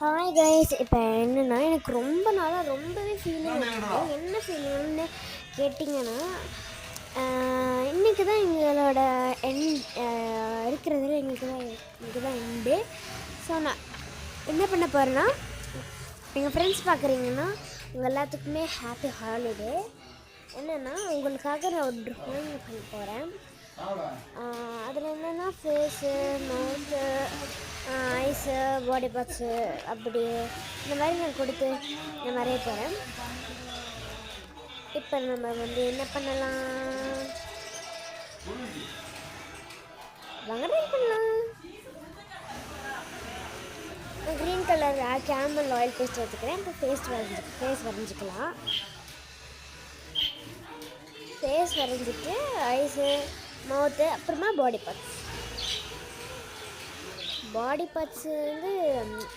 Hi guys, இப்போ என்னென்னா எனக்கு ரொம்ப நாளாக ரொம்பவே ஃபீலிங் இருக்குது. என்ன ஃபீலிங்னு கேட்டிங்கன்னா, இன்றைக்கி தான் எங்களோட இருக்கிறதுல இன்றைக்கி தான் எண்டு. ஸோ நான் என்ன பண்ண போகிறேன்னா, எங்கள் ஃப்ரெண்ட்ஸ் பார்க்குறீங்கன்னா உங்கள் எல்லாத்துக்குமே ஹாப்பி ஹாலிடே. என்னென்னா உங்களுக்காக நான் ஒரு ட்ராயிங் பண்ண போகிறேன். அதில் என்னென்னா ஃபேஸு, மவுத்து, ஐஸு, பாடி பார்ட்ஸு அப்படி இந்த மாதிரி நான் கொடுத்து நான் வரைய போகிறேன். இப்போ நம்ம என்ன பண்ணலாம், வாங்க ட்ரை பண்ணலாம். நான் green colour camel oil paste எடுத்துக்கிறேன். இப்போ ஃபேஸ் வரைஞ்சிக்கலாம். ஃபேஸ் வரைஞ்சிட்டு ஐஸு, மவுத்து, அப்புறமா பாடி பார்ட்ஸு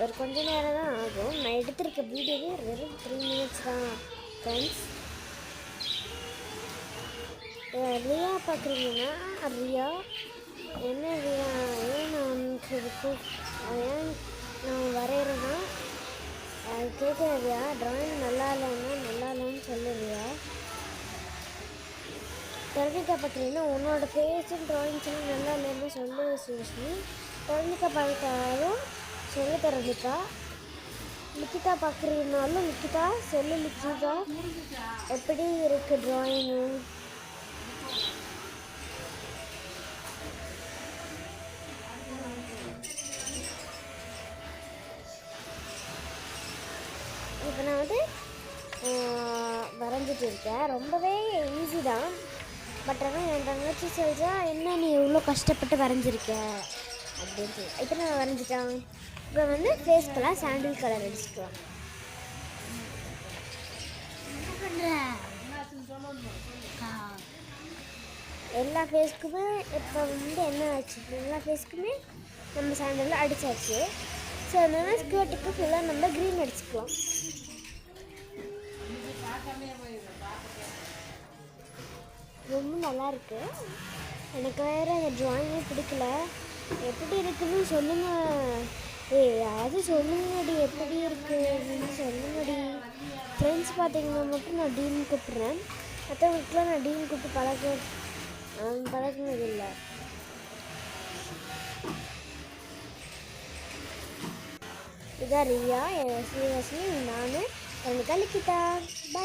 ஒரு கொஞ்ச நேரம் தான் ஆகும். நான் எடுத்திருக்க வீடியோவே வெறும் 3 minutes தான் ஃப்ரெண்ட்ஸ். ரியா பார்க்குறீங்கன்னா, ரியா என்ன ரியா, ஏன் நான் வரைகிறேன்னா அது கேட்குற ரியா, ட்ராயிங் நல்லா இல்லைன்னு சொல்லுறியா. குழந்தைக்கா பார்க்குறீங்கன்னா உன்னோட ஃபேஸும் ட்ராயிங்ஸ்லாம் நல்லா இல்லைன்னு சொல்லு சுஷ்மி. குழந்தைக்கா பார்த்தாலும் சொல்லு தரணிக்கா. லிக்கிதா பார்க்குறீங்கனாலும் லிக்கிதா சொல்லு. லிக்கிதா எப்படி இருக்குது ட்ராயிங்கு? இப்போ நான் வரைஞ்சிட்டு இருக்கேன். ரொம்பவே ஈஸி தான். பட் ஆனால் என் தங்கச்சி சொல்கிறா, என்ன நீ எவ்வளோ கஷ்டப்பட்டு வரைஞ்சிருக்க அப்படின்னு சொல்லி. இப்போ நான் வரைஞ்சிட்டான். இப்போ ஃபேஸ்க்கெல்லாம் சாண்டில் கலர் அடிச்சுக்கலாம். எல்லா ஃபேஸ்க்குமே இப்போ என்ன ஆச்சு, எல்லா ஃபேஸ்க்குமே நம்ம சாண்டில் அடித்தாச்சு. ஸோ அதனால ஸ்கர்ட்டுக்கு ஃபுல்லாக நம்ம க்ரீன் அடிச்சுக்கலாம். ரொம்ப நல்லாயிருக்கு. எனக்கு வேறு அந்த ட்ராயிங்கே பிடிக்கல. எப்படி இருக்குதுன்னு சொல்லுங்கள். யாராவது சொல்லுங்கடி, எப்படி இருக்குது அப்படின்னு சொல்லுங்கடி. ஃப்ரெண்ட்ஸ் பார்த்தீங்கன்னா மட்டும் நான் டீன் கூப்பிட்றேன். மற்றவங்களுக்குலாம் நான் டீன் கூப்பிட்டு பழகினது இல்லை. இதான் ரியா, ஸ்ரீவாசினி, நான் லிக்கிதா. பாய்.